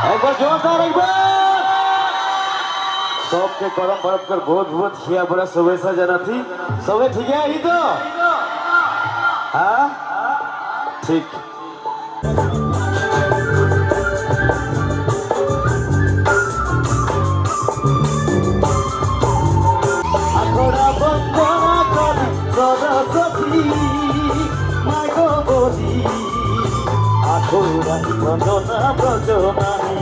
एक बार जोरदार एक बार सबके करम परब कर बहुत बहुत खिया बड़ा शुभेच्छा जनाती सबे ठीक है ही तो हाँ ठीक आखड़ा बंदना करी सरस्वती मागो बोली आखड़ा बंदना ब्रजनानी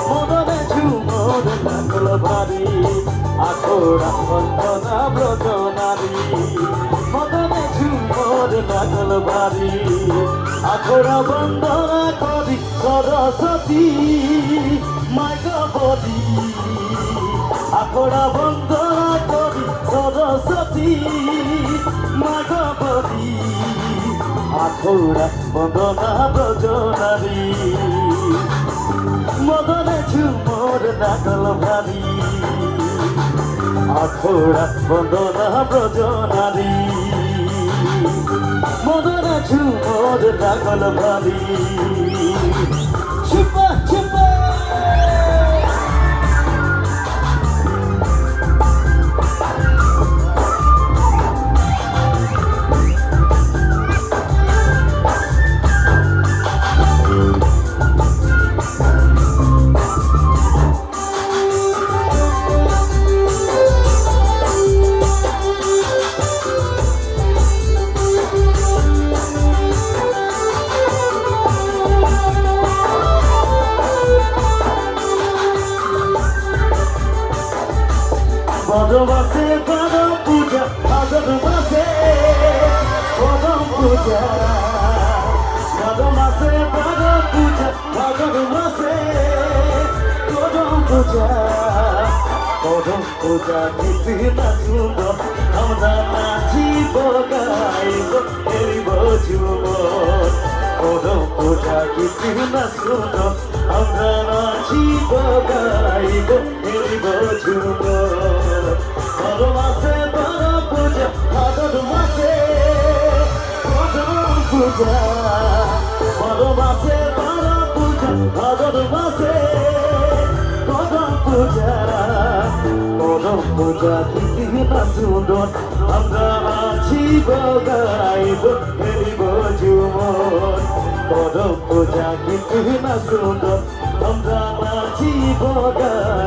मदने झुमर लागल भारी आखड़ा बंदना ब्रजनानी मदने झुमर लागल भारी आखड़ा बंदना करी सरस्वती मागो बोली आखड़ा बंदना करी सरस्वती मागो बोली आखड़ा बंदना ब्रजनानी मदने झुमर लागल भारी आखड़ा बंदना ब्रजनानी मदने झुमर लागल भारी छुपा छुपा ভালোবাসে পরম পূজা ভালোবাসে পরম পূজা ভালোবাসে পরম পূজা ভালোবাসে পরম পূজা পরম পূজা দিতে না সুন্দর আমরা নাচিব গাইব এরিব ঝুমর পরম পূজা দিতে না সুন্দর আমরা নাচিব গাইব এরিব ঝুমর ভালোবাসে পরম পূজা ভালোবাসে পরম পূজা ভালোবাসে পরম পূজা ভালোবাসে পরম পূজা পরম পূজা দিদি না সুন্দর আমরা নাচিব গাইব হেরিব ঝুমর পরম পূজা দিদি না সুন্দর আমরা নাচিব গাইব